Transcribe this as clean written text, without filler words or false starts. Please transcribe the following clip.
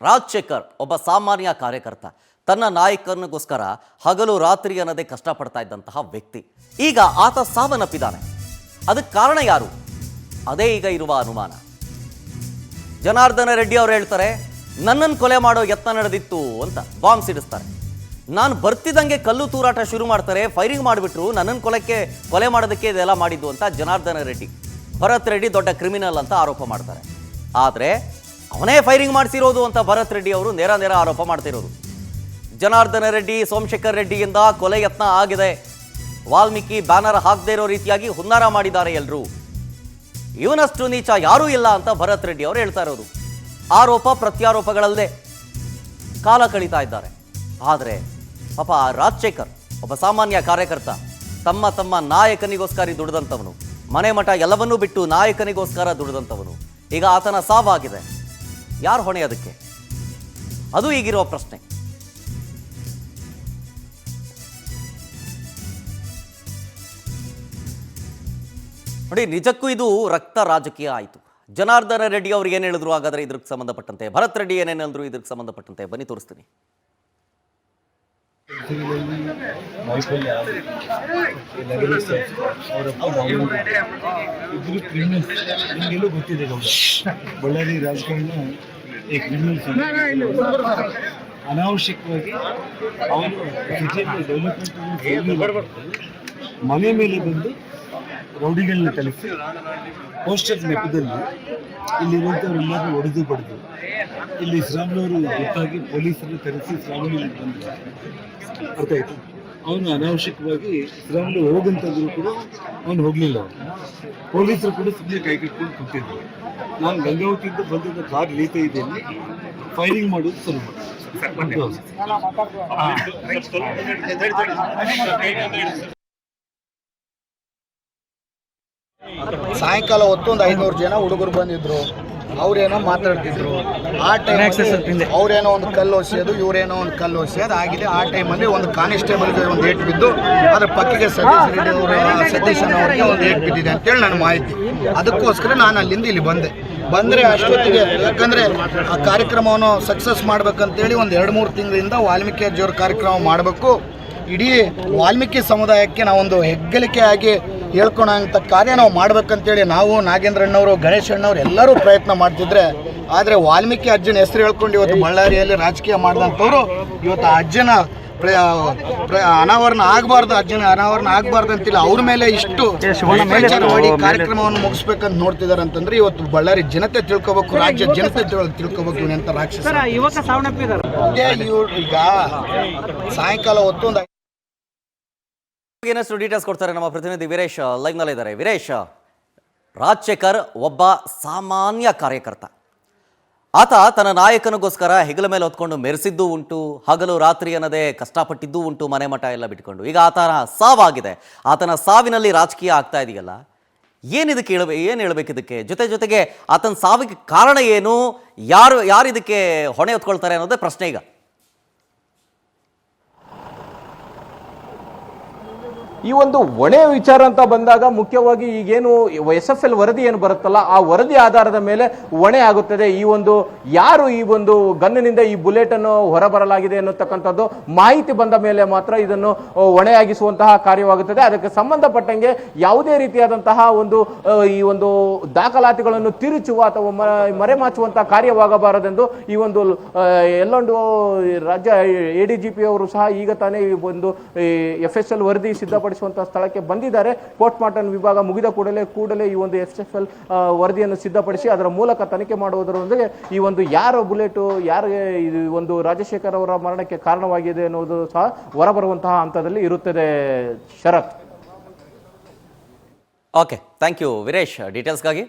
ರಾಜಶೇಖರ್ ಒಬ್ಬ ಸಾಮಾನ್ಯ ಕಾರ್ಯಕರ್ತ, ತನ್ನ ನಾಯಕನಿಗೋಸ್ಕರ ಹಗಲು ರಾತ್ರಿ ಅನ್ನದೇ ಕಷ್ಟಪಡ್ತಾ ಇದ್ದಂತಹ ವ್ಯಕ್ತಿ. ಈಗ ಆತ ಸಾವನ್ನಪ್ಪಿದ್ದಾನೆ. ಅದಕ್ಕೆ ಕಾರಣ ಯಾರು? ಅದೇ ಈಗ ಇರುವ ಅನುಮಾನ. ಜನಾರ್ದನ ರೆಡ್ಡಿ ಅವರು ಹೇಳ್ತಾರೆ, ನನ್ನನ್ನು ಕೊಲೆ ಮಾಡೋ ಯತ್ನ ನಡೆದಿತ್ತು ಅಂತ ಬಾಂಬ್ ಸಿಡಿಸ್ತಾರೆ. ನಾನು ಬರ್ತಿದ್ದಂಗೆ ಕಲ್ಲು ತೂರಾಟ ಶುರು ಮಾಡ್ತಾರೆ, ಫೈರಿಂಗ್ ಮಾಡಿಬಿಟ್ರು, ನನ್ನನ್ನು ಕೊಲೆ ಮಾಡೋದಕ್ಕೆ ಇದೆಲ್ಲ ಮಾಡಿದ್ದು ಅಂತ ಜನಾರ್ದನ ರೆಡ್ಡಿ. ಭರತ್ ರೆಡ್ಡಿ ದೊಡ್ಡ ಕ್ರಿಮಿನಲ್ ಅಂತ ಆರೋಪ ಮಾಡ್ತಾರೆ. ಆದರೆ ಅವನೇ ಫೈರಿಂಗ್ ಮಾಡಿಸಿರೋದು ಅಂತ ಭರತ್ ರೆಡ್ಡಿ ಅವರು ನೇರ ಆರೋಪ ಮಾಡ್ತಿರೋದು. ಜನಾರ್ದನ ರೆಡ್ಡಿ, ಸೋಮಶೇಖರ್ ರೆಡ್ಡಿಯಿಂದ ಕೊಲೆ ಯತ್ನ ಆಗಿದೆ, ವಾಲ್ಮೀಕಿ ಬ್ಯಾನರ್ ಹಾಕದೇ ಇರೋ ರೀತಿಯಾಗಿ ಹುನ್ನಾರ ಮಾಡಿದ್ದಾರೆ ಎಲ್ಲರೂ, ಇವನಷ್ಟು ನೀಚ ಯಾರೂ ಇಲ್ಲ ಅಂತ ಭರತ್ ರೆಡ್ಡಿ ಅವರು ಹೇಳ್ತಾ ಇರೋದು. ಆರೋಪ ಪ್ರತ್ಯಾರೋಪಗಳಲ್ಲದೆ ಕಾಲ ಕಳೀತಾ ಇದ್ದಾರೆ. ಆದರೆ ಪಾಪ ರಾಜಶೇಖರ್ ಒಬ್ಬ ಸಾಮಾನ್ಯ ಕಾರ್ಯಕರ್ತ, ತಮ್ಮ ನಾಯಕನಿಗೋಸ್ಕರ ದುಡಿದಂಥವನು, ಮನೆ ಮಠ ಎಲ್ಲವನ್ನೂ ಬಿಟ್ಟು ನಾಯಕನಿಗೋಸ್ಕರ ದುಡಿದಂಥವನು. ಈಗ ಆತನ ಸಾವಾಗಿದೆ. ಯಾರು ಹೊಣೆ ಅದಕ್ಕೆ? ಅದು ಈಗಿರುವ ಪ್ರಶ್ನೆ. ನೋಡಿ, ನಿಜಕ್ಕೂ ಇದು ರಕ್ತ ರಾಜಕೀಯ ಆಯಿತು. ಜನಾರ್ದನ ರೆಡ್ಡಿ ಅವ್ರು ಏನು ಹೇಳಿದ್ರು ಹಾಗಾದ್ರೆ ಇದ್ರಿಗೆ ಸಂಬಂಧಪಟ್ಟಂತೆ, ಭರತ್ ರೆಡ್ಡಿ ಏನೇನು ಹೇಳಿದ್ರು ಇದ್ರಿಗೆ ಸಂಬಂಧಪಟ್ಟಂತೆ, ಬನ್ನಿ ತೋರಿಸ್ತೀನಿ. ಗೊತ್ತಿದೆ ಬಳ್ಳಾರಿ ರಾಜಕಾರಣ ಅನಾವಶ್ಯಕವಾಗಿ ಅವನು ಡೆವಲಪ್ಮೆಂಟ್ ಮನೆ ಮೇಲೆ ಬಂದು ರೌಡಿಗಳನ್ನ ಕಲಿಸಿ ಪೋಸ್ಟರ್ ನೆಪದಲ್ಲಿ ಇಲ್ಲಿರುವಂಥವ್ರೆಲ್ಲರೂ ಹೊಡೆದು ಬಡಿದು ಇಲ್ಲಿ ಶ್ರಾವಣವರು ಗೊತ್ತಾಗಿ ಪೊಲೀಸರನ್ನು ಕರೆಸಿ ಶ್ರಾವಣಿಗೆ ಬಂದರು. ಅರ್ಥ ಆಯ್ತು. ಅವನು ಅನಾವಶ್ಯಕವಾಗಿ ಶ್ರಾವಣಿ ಹೋಗಂತಂದ್ರು ಕೂಡ ಅವನು ಹೋಗಲಿಲ್ಲ. ಪೊಲೀಸರು ಕೂಡ ಸುಮ್ಮನೆ ಕೈ ಕಟ್ಕೊಂಡು ಕೂತಿದ್ರು. ನಾನು ಗಂಗಾವತಿಯಿಂದ ಬಂದ ಕಾರ್ ಲೀತಾ ಇದ್ದೇನೆ, ಫೈರಿಂಗ್ ಮಾಡೋದು ಸುಲಭ. ಸಾಯಂಕಾಲ ಹೊತ್ತು ಒಂದು 500 ಜನ ಹುಡುಗರು ಬಂದಿದ್ರು. ಅವ್ರೇನೋ ಮಾತಾಡ್ತಿದ್ರು. ಆ ಟೈಮಲ್ಲಿ ಅವ್ರೇನೋ ಒಂದು ಕಲ್ಲು ಹೊಸೆಯೋದು, ಇವರೇನೋ ಒಂದು ಕಲ್ಲು ಹೊಸೆಯೋದು ಆಗಿದೆ. ಆ ಟೈಮಲ್ಲಿ ಒಂದು ಕಾನಿಸ್ಟೇಬಲ್ಗೆ ಒಂದು ಏಟು ಬಿದ್ದು, ಅದರ ಪಕ್ಕಕ್ಕೆ ಸತೀಶ್ ಅವರಿಗೆ ಒಂದು ಏಟು ಬಿದ್ದಿದೆ ಅಂತೇಳಿ ನನ್ನ ಮಾಹಿತಿ. ಅದಕ್ಕೋಸ್ಕರ ನಾನು ಅಲ್ಲಿಂದ ಇಲ್ಲಿ ಬಂದರೆ ಅಷ್ಟೊತ್ತಿಗೆ, ಯಾಕಂದರೆ ಆ ಕಾರ್ಯಕ್ರಮವನ್ನು ಸಕ್ಸಸ್ ಮಾಡ್ಬೇಕಂತೇಳಿ ಒಂದು 2-3 ತಿಂಗಳಿಂದ ವಾಲ್ಮೀಕಿ ಅಜ್ಜಿಯವ್ರ ಕಾರ್ಯಕ್ರಮ ಮಾಡಬೇಕು, ಇಡೀ ವಾಲ್ಮೀಕಿ ಸಮುದಾಯಕ್ಕೆ ನಾವೊಂದು ಹೆಗ್ಗಳಿಕೆ ಆಗಿ ಹೇಳ್ಕೊಳಂಥ ಕಾರ್ಯ ನಾವು ಮಾಡ್ಬೇಕಂತೇಳಿ ನಾವು, ನಾಗೇಂದ್ರಣ್ಣವರು, ಗಣೇಶ್ ಅಣ್ಣವ್ರು ಎಲ್ಲರೂ ಪ್ರಯತ್ನ ಮಾಡ್ತಿದ್ರೆ, ಆದರೆ ವಾಲ್ಮೀಕಿ ಅಜ್ಜನ ಹೆಸರು ಹೇಳ್ಕೊಂಡು ಇವತ್ತು ಬಳ್ಳಾರಿಯಲ್ಲಿ ರಾಜಕೀಯ ಮಾಡಿದಂಥವ್ರು ಇವತ್ತು ಅಜ್ಜನ ಅನಾವರಣ ಆಗಬಾರ್ದು, ಅಜ್ಜನ ಅನಾವರಣ ಆಗಬಾರ್ದು ಅಂತಿಲ್ಲ, ಅವ್ರ ಮೇಲೆ ಇಷ್ಟು ಮಾಡಿ ಕಾರ್ಯಕ್ರಮವನ್ನು ಮುಗಿಸ್ಬೇಕಂತ ನೋಡ್ತಿದ್ದಾರೆ ಅಂತಂದ್ರೆ ಇವತ್ತು ಬಳ್ಳಾರಿ ಜನತೆ ತಿಳ್ಕೊಬೇಕು, ರಾಜ್ಯ ಜನತೆ ತಿಳ್ಕೊಬೇಕು ಇವನೆಂತ ರಾಕ್ಷಸ. ಈಗ ಸಾಯಂಕಾಲ ಹೊತ್ತು ಒಂದು ಏನಷ್ಟು ಡೀಟೇಲ್ಸ್ ಕೊಡ್ತಾರೆ ನಮ್ಮ ಪ್ರತಿನಿಧಿ ವೀರೇಶ್ ಲೈವ್ ನಲ್ಲಿ ಇದ್ದಾರೆ. ವೀರೇಶ್, ರಾಜಶೇಖರ್ ಒಬ್ಬ ಸಾಮಾನ್ಯ ಕಾರ್ಯಕರ್ತ. ಆತ ತನ್ನ ನಾಯಕನಿಗೋಸ್ಕರ ಹೆಗಲ ಮೇಲೆ ಹೊತ್ಕೊಂಡು ಮೆರೆಸಿದ್ದು ಉಂಟು, ಹಗಲು ರಾತ್ರಿ ಅನ್ನದೇ ಕಷ್ಟಪಟ್ಟಿದ್ದು ಉಂಟು, ಮನೆ ಮಠ ಎಲ್ಲ ಬಿಟ್ಕೊಂಡು. ಈಗ ಆತನ ಸಾವಾಗಿದೆ. ಆತನ ಸಾವಿನಲ್ಲಿ ರಾಜಕೀಯ ಆಗ್ತಾ ಇದೆಯಲ್ಲ, ಏನು ಹೇಳ್ಬೇಕು ಇದಕ್ಕೆ? ಜೊತೆಗೆ ಆತನ ಸಾವಿಗೆ ಕಾರಣ ಏನು, ಯಾರು ಇದಕ್ಕೆ ಹೊಣೆ ಹೊತ್ಕೊಳ್ತಾರೆ ಅನ್ನೋದೇ ಪ್ರಶ್ನೆ ಈಗ. ಈ ಒಂದು ಹೊಣೆ ವಿಚಾರ ಅಂತ ಬಂದಾಗ ಮುಖ್ಯವಾಗಿ ಈಗೇನು SFL ವರದಿ ಏನು ಬರುತ್ತಲ್ಲ, ಆ ವರದಿ ಆಧಾರದ ಮೇಲೆ ಹೊಣೆ ಆಗುತ್ತದೆ. ಈ ಒಂದು ಯಾರು ಈ ಒಂದು ಗನ್ನಿನಿಂದ ಈ ಬುಲೆಟ್ ಅನ್ನು ಹೊರಬರಲಾಗಿದೆ ಅನ್ನತಕ್ಕಂಥದ್ದು ಮಾಹಿತಿ ಬಂದ ಮೇಲೆ ಮಾತ್ರ ಇದನ್ನು ಹೊಣೆಯಾಗಿಸುವಂತಹ ಕಾರ್ಯವಾಗುತ್ತದೆ. ಅದಕ್ಕೆ ಸಂಬಂಧಪಟ್ಟಂಗೆ ಯಾವುದೇ ರೀತಿಯಾದಂತಹ ಈ ಒಂದು ದಾಖಲಾತಿಗಳನ್ನು ತಿರುಚುವ ಅಥವಾ ಮರೆಮಾಚುವಂತಹ ಕಾರ್ಯವಾಗಬಾರದೆಂದು ಈ ಒಂದು ಎಲ್ಲೊಂದು ರಾಜ್ಯ ADGP ಅವರು ಸಹ ಈಗ ತಾನೇ ಈ ಒಂದು FSL ವರದಿ ಸಿದ್ಧಪಡಿಸಿ ಸ್ಥಳಕ್ಕೆ ಬಂದಿದ್ದಾರೆ. ಪೋಸ್ಟ್ ಮಾರ್ಟಮ್ ವಿಭಾಗ ಮುಗಿದ ಕೂಡಲೇ ಈ ಒಂದು FSL ವರದಿಯನ್ನು ಸಿದ್ಧಪಡಿಸಿ ಅದರ ಮೂಲಕ ತನಿಖೆ ಮಾಡುವುದರೊಂದಿಗೆ ಈ ಒಂದು ಯಾರ ಬುಲೆಟ್, ಯಾರಿಗೆ ಈ ಒಂದು ರಾಜಶೇಖರ್ ಅವರ ಮರಣಕ್ಕೆ ಕಾರಣವಾಗಿದೆ ಅನ್ನೋದು ಸಹ ಹೊರಬರುವಂತಹ ಹಂತದಲ್ಲಿ ಇರುತ್ತದೆ. Sharath. Okay, thank you Veeresh ಡೀಟೇಲ್ಸ್ಗಾಗಿ.